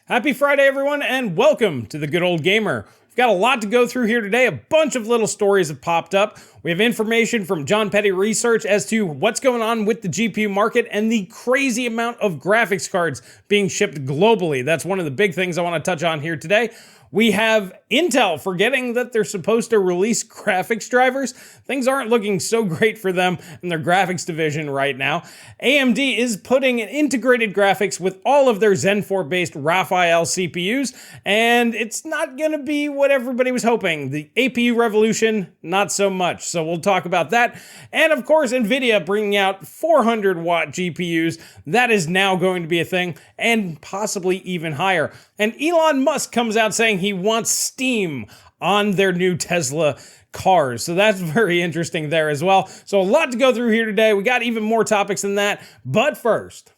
Happy Friday, everyone, and welcome to The Good Old Gamer. We've got a lot to go through here today. A bunch of little stories have popped up. We have information from John Petty Research as to what's going on with the GPU market and the crazy amount of graphics cards being shipped globally. That's one of the big things I want to touch on here today. We have Intel forgetting that they're supposed to release graphics drivers. Things aren't looking so great for them in their graphics division right now. AMD is putting an integrated graphics with all of their Zen 4-based Raphael CPUs, and it's not going to be what everybody was hoping. The APU revolution, not so much. So we'll talk about that. And of course, NVIDIA bringing out 400-watt GPUs. That is now going to be a thing, and possibly even higher. And Elon Musk comes out saying he wants Steam on their new Tesla cars. So that's very interesting there as well. So a lot to go through here today. We got even more topics than that. But first,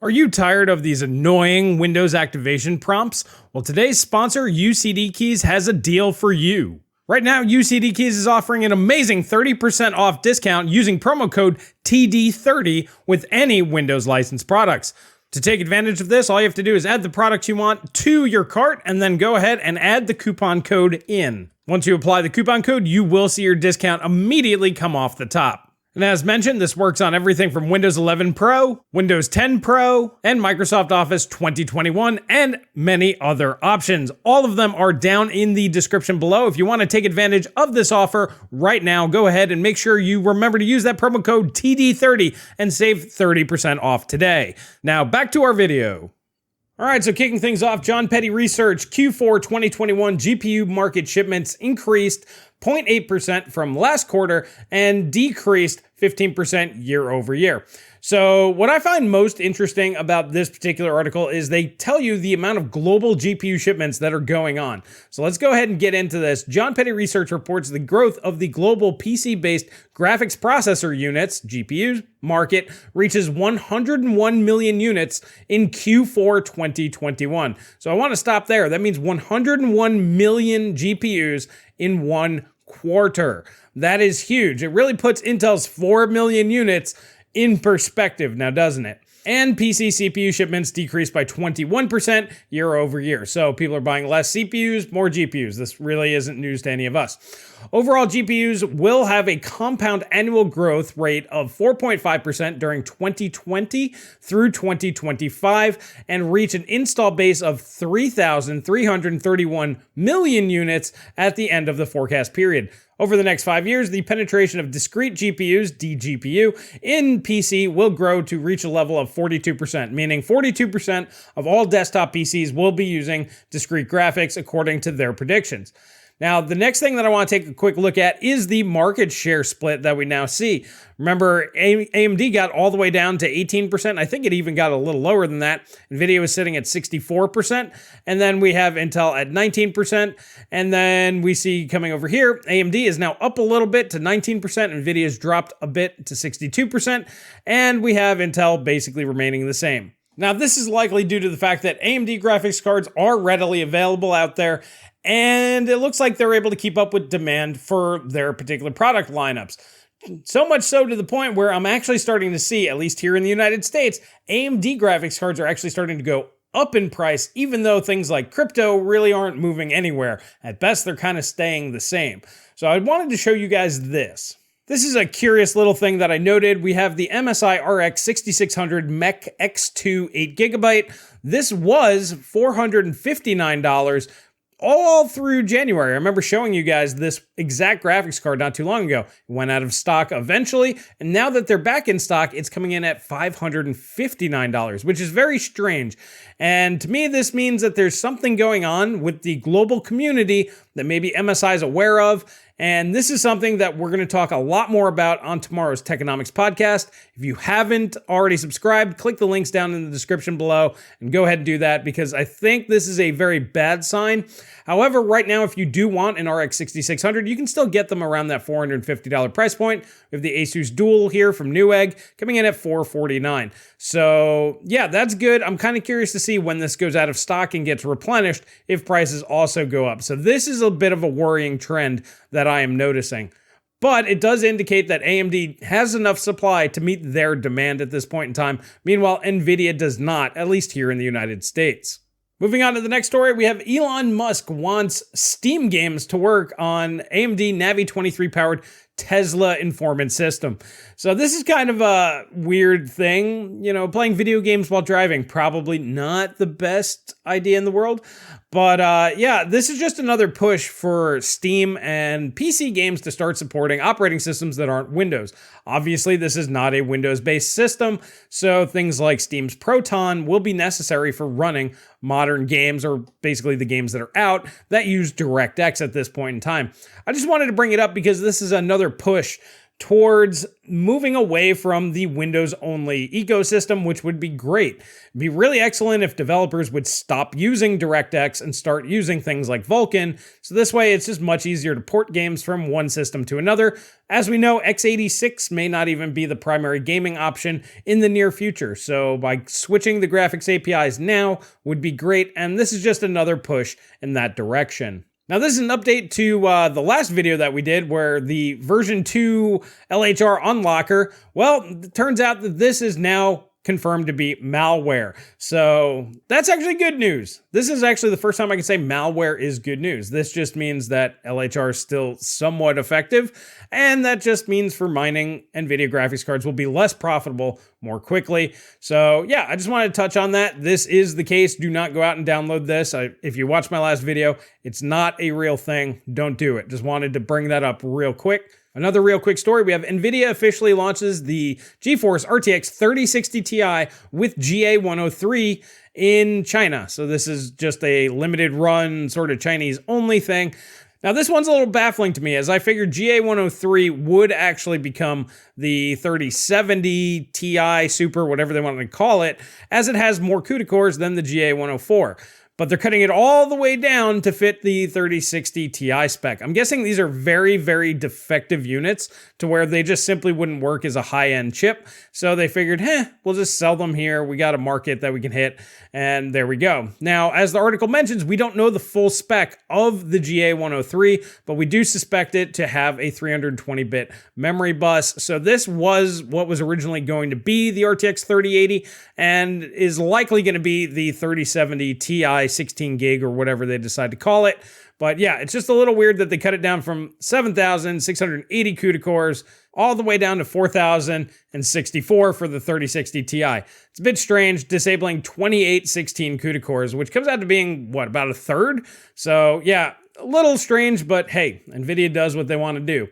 are you tired of these annoying Windows activation prompts? Well, today's sponsor, UCD Keys, has a deal for you. Right now, UCD Keys is offering an amazing 30% off discount using promo code TD30 with any Windows licensed products. To take advantage of this, all you have to do is add the products you want to your cart and then go ahead and add the coupon code in. Once you apply the coupon code, you will see your discount immediately come off the top. And as mentioned, this works on everything from Windows 11 Pro, Windows 10 Pro, and Microsoft Office 2021, and many other options. All of them are down in the description below. If you want to take advantage of this offer right now, go ahead and make sure you remember to use that promo code TD30 and save 30% off today. Now, back to our video. All right, so kicking things off, John Petty Research, Q4 2021 GPU market shipments increased 0.8% from last quarter and decreased 15% year over year. So what I find most interesting about this particular article is they tell you the amount of global GPU shipments that are going on. So let's go ahead and get into this. John Petty Research reports the growth of the global PC-based graphics processor units, GPUs, market reaches 101 million units in Q4 2021. So I want to stop there. That means 101 million GPUs in one quarter. That is huge. It really puts Intel's 4 million units in perspective now, doesn't it? And PC CPU shipments decreased by 21% year over year. So people are buying less CPUs, more GPUs. This really isn't news to any of us. Overall, GPUs will have a compound annual growth rate of 4.5% during 2020 through 2025 and reach an install base of 3,331 million units at the end of the forecast period. Over the next 5 years, the penetration of discrete GPUs, DGPU, in PC will grow to reach a level of 42%, meaning 42% of all desktop PCs will be using discrete graphics according to their predictions. Now, the next thing that I want to take a quick look at is the market share split that we now see. Remember, AMD got all the way down to 18%. I think it even got a little lower than that. NVIDIA was sitting at 64%. And then we have Intel at 19%. And then we see coming over here, AMD is now up a little bit to 19%. NVIDIA's dropped a bit to 62%. And we have Intel basically remaining the same. Now, this is likely due to the fact that AMD graphics cards are readily available out there, and it looks like they're able to keep up with demand for their particular product lineups. So much so to the point where I'm actually starting to see, at least here in the United States, AMD graphics cards are actually starting to go up in price, even though things like crypto really aren't moving anywhere. At best, they're kind of staying the same. So I wanted to show you guys this. This is a curious little thing that I noted. We have the MSI RX 6600 Mech X2 8GB. This was $459 all through January. I remember showing you guys this exact graphics card not too long ago. It went out of stock eventually, and now that they're back in stock, it's coming in at $559, which is very strange. And to me, this means that there's something going on with the global community that maybe MSI is aware of. And this is something that we're going to talk a lot more about on tomorrow's Techonomics podcast. If you haven't already subscribed, click the links down in the description below and go ahead and do that, because I think this is a very bad sign. However, right now, if you do want an RX 6600, you can still get them around that $450 price point. We have the Asus Dual here from Newegg coming in at $449. So yeah, that's good. I'm kind of curious to see when this goes out of stock and gets replenished if prices also go up. So this is a bit of a worrying trend that I am noticing. But it does indicate that AMD has enough supply to meet their demand at this point in time. Meanwhile, NVIDIA does not, at least here in the United States. Moving on to the next story, we have Elon Musk wants Steam games to work on AMD Navi 23 powered Tesla informant system. So this is kind of a weird thing, playing video games while driving, probably not the best idea in the world. But yeah, this is just another push for Steam and PC games to start supporting operating systems that aren't Windows. Obviously, this is not a Windows-based system, so things like Steam's Proton will be necessary for running modern games, or basically the games that are out that use DirectX at this point in time. I just wanted to bring it up because this is another push towards moving away from the Windows-only ecosystem, which would be great. It'd be really excellent if developers would stop using DirectX and start using things like Vulkan. So this way, it's just much easier to port games from one system to another. As we know, x86 may not even be the primary gaming option in the near future. So by switching the graphics APIs now would be great. And this is just another push in that direction. Now, this is an update to the last video that we did where the version 2 LHR unlocker, well, it turns out that this is now confirmed to be malware. So that's actually good news. This is actually the first time I can say malware is good news. This just means that LHR is still somewhat effective, and that just means for mining, NVIDIA graphics cards will be less profitable more quickly. So yeah, I just wanted to touch on that. This is the case. Do not go out and download this. If you watched my last video, it's not a real thing. Don't do it. Just wanted to bring that up real quick. Another real quick story, we have NVIDIA officially launches the GeForce RTX 3060 Ti with GA103 in China. So this is just a limited run, sort of Chinese only thing. Now this one's a little baffling to me, as I figured GA103 would actually become the 3070 Ti Super, whatever they wanted to call it, as it has more CUDA cores than the GA104. But they're cutting it all the way down to fit the 3060 Ti spec. I'm guessing these are very, very defective units to where they just simply wouldn't work as a high-end chip. So they figured, we'll just sell them here. We got a market that we can hit, and there we go. Now, as the article mentions, we don't know the full spec of the GA103, but we do suspect it to have a 320-bit memory bus. So this was what was originally going to be the RTX 3080 and is likely going to be the 3070 Ti 16 gig or whatever they decide to call it. But yeah, it's just a little weird that they cut it down from 7,680 CUDA cores all the way down to 4,064 for the 3060 Ti. It's a bit strange, disabling 28 16 CUDA cores, which comes out to being, what, about a third? So yeah, a little strange, but hey, NVIDIA does what they want to do.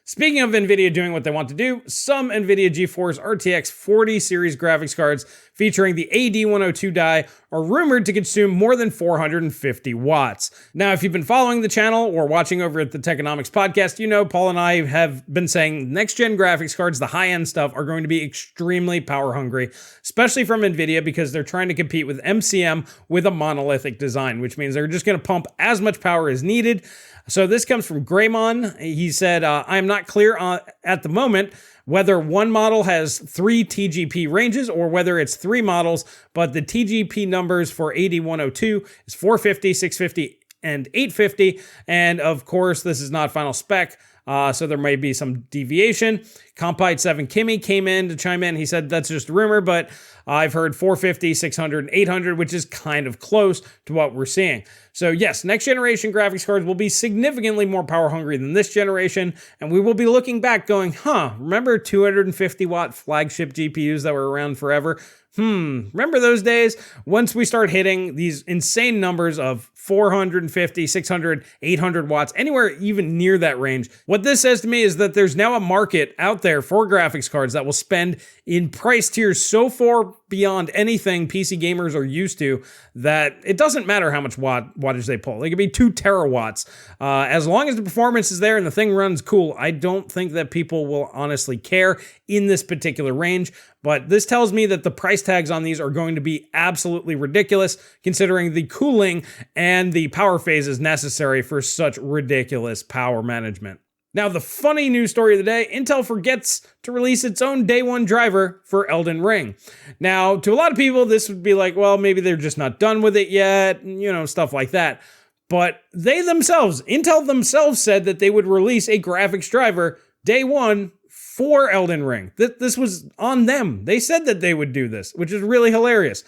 Speaking of NVIDIA doing what they want to do, some NVIDIA GeForce RTX 40 series graphics cards featuring the AD102 die are rumored to consume more than 450 watts. Now, if you've been following the channel or watching over at the Techonomics podcast, you know Paul and I have been saying next-gen graphics cards, the high-end stuff, are going to be extremely power-hungry, especially from NVIDIA because they're trying to compete with MCM with a monolithic design, which means they're just going to pump as much power as needed. So this comes from Greymon. He said, I am not clear at the moment whether one model has 3 TGP ranges or whether it's 3 models, but the TGP numbers for AD102 is 450, 650, and 850. And of course, this is not final spec, so there may be some deviation. Compite 7 Kimmy came in to chime in. He said that's just a rumor, but I've heard 450, 600, and 800, which is kind of close to what we're seeing. So yes, next generation graphics cards will be significantly more power hungry than this generation, and we will be looking back going, remember 250 watt flagship GPUs that were around forever? Remember those days? Once we start hitting these insane numbers of 450, 600, 800 watts, anywhere even near that range, what this says to me is that there's now a market out there for graphics cards that will spend in price tiers so far beyond anything PC gamers are used to that it doesn't matter how much wattage they pull. They could be 2 terawatts. As long as the performance is there and the thing runs cool, I don't think that people will honestly care in this particular range. But this tells me that the price tags on these are going to be absolutely ridiculous, considering the cooling and the power phases necessary for such ridiculous power management. Now, the funny news story of the day, Intel forgets to release its own day one driver for Elden Ring. Now, to a lot of people, this would be like, well, maybe they're just not done with it yet, stuff like that. But they themselves, Intel themselves, said that they would release a graphics driver day one for Elden Ring. This was on them. They said that they would do this, which is really hilarious.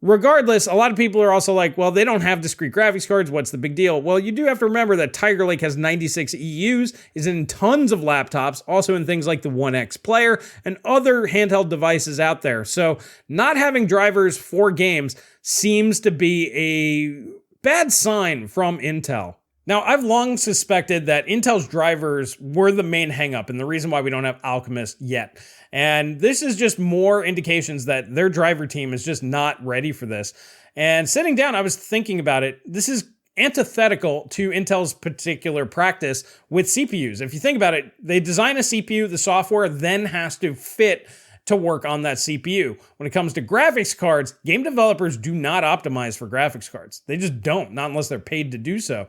Regardless, a lot of people are also like, well, they don't have discrete graphics cards. What's the big deal? Well, you do have to remember that Tiger Lake has 96 EUs, is in tons of laptops, also in things like the One X player and other handheld devices out there. So not having drivers for games seems to be a bad sign from Intel. Now, I've long suspected that Intel's drivers were the main hangup and the reason why we don't have Alchemist yet. And this is just more indications that their driver team is just not ready for this. And sitting down, I was thinking about it. This is antithetical to Intel's particular practice with CPUs. If you think about it, they design a CPU, the software then has to fit to work on that CPU. When it comes to graphics cards, game developers do not optimize for graphics cards. They just don't, not unless they're paid to do so.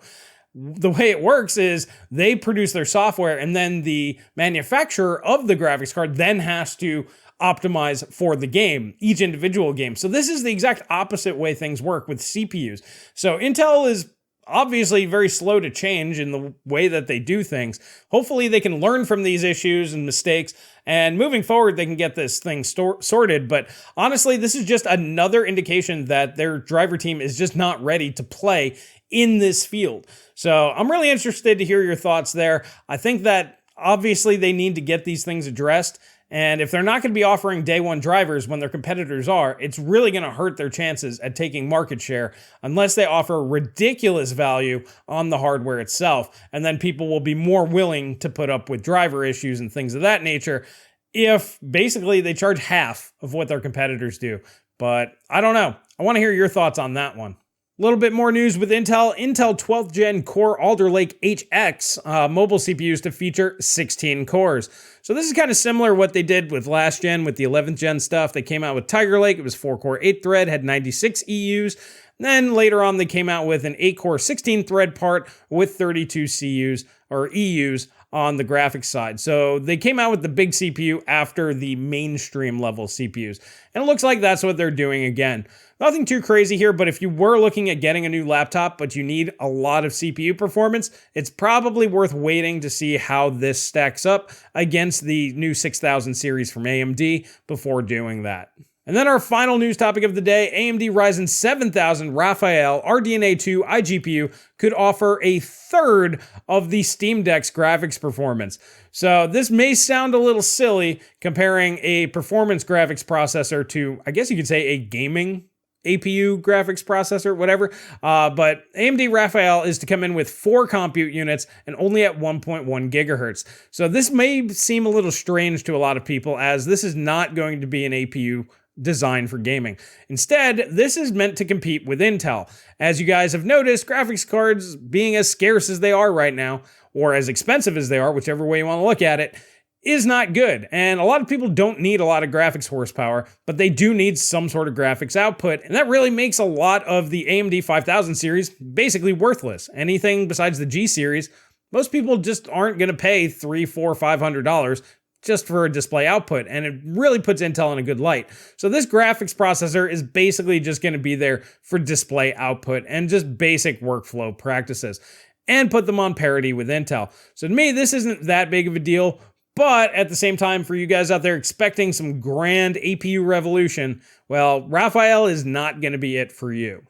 The way it works is they produce their software and then the manufacturer of the graphics card then has to optimize for the game, each individual game. So this is the exact opposite way things work with CPUs. So Intel is obviously very slow to change in the way that they do things. Hopefully they can learn from these issues and mistakes, and moving forward they can get this thing sorted. But honestly, this is just another indication that their driver team is just not ready to play in this field. So I'm really interested to hear your thoughts there. I think that obviously they need to get these things addressed. And if they're not going to be offering day one drivers when their competitors are, it's really going to hurt their chances at taking market share unless they offer ridiculous value on the hardware itself. And then people will be more willing to put up with driver issues and things of that nature if basically they charge half of what their competitors do. But I don't know. I want to hear your thoughts on that one. A little bit more news with Intel. Intel 12th Gen Core Alder Lake HX mobile CPUs to feature 16 cores. So this is kind of similar to what they did with last gen with the 11th gen stuff. They came out with Tiger Lake. It was 4-core, 8-thread, had 96 EUs. And then later on, they came out with an 8-core, 16-thread part with 32 CUs or EUs on the graphics side. So they came out with the big CPU after the mainstream level CPUs. And it looks like that's what they're doing again. Nothing too crazy here, but if you were looking at getting a new laptop, but you need a lot of CPU performance, it's probably worth waiting to see how this stacks up against the new 6000 series from AMD before doing that. And then our final news topic of the day, AMD Ryzen 7000 Raphael RDNA 2 iGPU could offer a third of the Steam Deck's graphics performance. So this may sound a little silly comparing a performance graphics processor to, I guess you could say, a gaming APU graphics processor, whatever. But AMD Raphael is to come in with 4 compute units and only at 1.1 gigahertz. So this may seem a little strange to a lot of people, as this is not going to be an APU designed for gaming. Instead, this is meant to compete with Intel. As you guys have noticed, graphics cards being as scarce as they are right now, or as expensive as they are, whichever way you want to look at it, is not good. And a lot of people don't need a lot of graphics horsepower, but they do need some sort of graphics output. And that really makes a lot of the AMD 5000 series basically worthless. Anything besides the G series, most people just aren't going to pay $300, $400, $500 just for a display output. And it really puts Intel in a good light. So this graphics processor is basically just going to be there for display output and just basic workflow practices and put them on parity with Intel. So to me, this isn't that big of a deal. But at the same time, for you guys out there expecting some grand APU revolution, well, Raphael is not going to be it for you.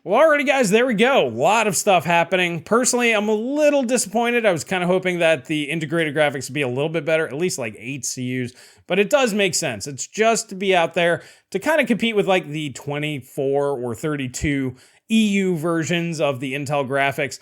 Well, alrighty guys, there we go. A lot of stuff happening. Personally, I'm a little disappointed. I was kind of hoping that the integrated graphics would be a little bit better, at least like 8 CUs, but it does make sense. It's just to be out there to kind of compete with like the 24 or 32 EU versions of the Intel graphics.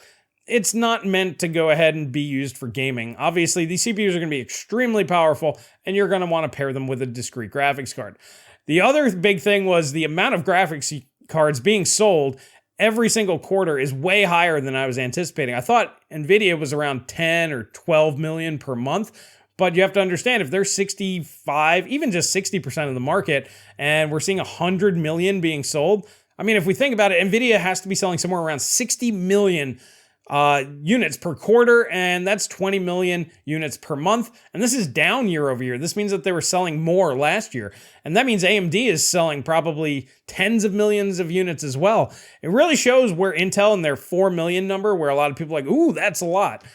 It's not meant to go ahead and be used for gaming. Obviously, these CPUs are going to be extremely powerful, and you're going to want to pair them with a discrete graphics card. The other big thing was the amount of graphics cards being sold every single quarter is way higher than I was anticipating. I thought NVIDIA was around 10 or 12 million per month, but you have to understand, if they're 65, even just 60% of the market, and we're seeing 100 million being sold, I mean, if we think about it, NVIDIA has to be selling somewhere around 60 million units per quarter, and that's 20 million units per month. And this is down year over year. This means that they were selling more last year. And that means AMD is selling probably tens of millions of units as well. It really shows where Intel and their 4 million number, where a lot of people are like, ooh, that's a lot.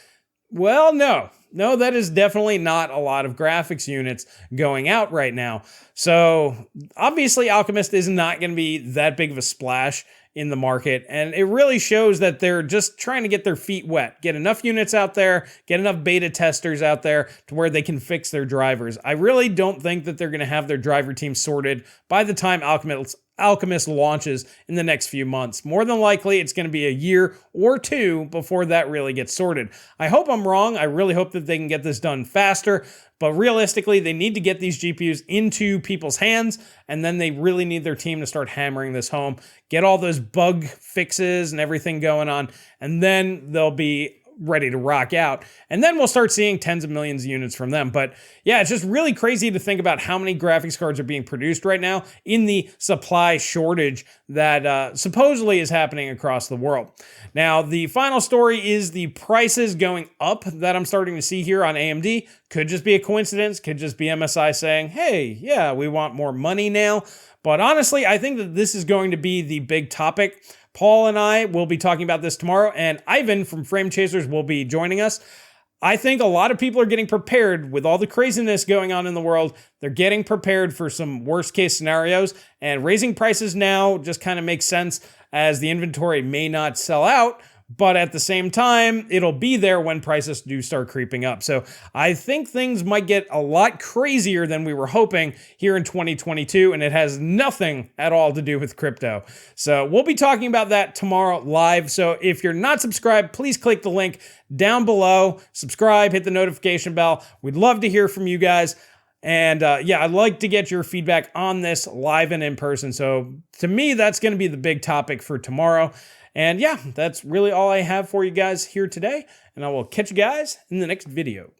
Well, no, no, that is definitely not a lot of graphics units going out right now. So obviously Alchemist is not going to be that big of a splash in the market, and it really shows that they're just trying to get their feet wet, get enough units out there, get enough beta testers out there to where they can fix their drivers. I really don't think that they're going to have their driver team sorted by the time Alchemist launches in the next few months. More than likely, it's going to be a year or two before that really gets sorted. I hope I'm wrong. I really hope that they can get this done faster, but realistically, they need to get these GPUs into people's hands, and then they really need their team to start hammering this home, get all those bug fixes and everything going on, and then they'll be ready to rock out. And then we'll start seeing tens of millions of units from them. But yeah, it's just really crazy to think about how many graphics cards are being produced right now in the supply shortage that supposedly is happening across the world. Now, the final story is the prices going up that I'm starting to see here on AMD. Could just be a coincidence, could just be MSI saying, hey, yeah, we want more money now. But honestly, I think that this is going to be the big topic. Paul and I will be talking about this tomorrow, and Ivan from Frame Chasers will be joining us. I think a lot of people are getting prepared with all the craziness going on in the world. They're getting prepared for some worst case scenarios, and raising prices now just kind of makes sense as the inventory may not sell out, but at the same time, it'll be there when prices do start creeping up. So I think things might get a lot crazier than we were hoping here in 2022, and it has nothing at all to do with crypto. So we'll be talking about that tomorrow live. So if you're not subscribed, please click the link down below, subscribe, hit the notification bell. We'd love to hear from you guys. And yeah, I'd like to get your feedback on this live and in person. So to me, that's going to be the big topic for tomorrow. And yeah, that's really all I have for you guys here today. And I will catch you guys in the next video.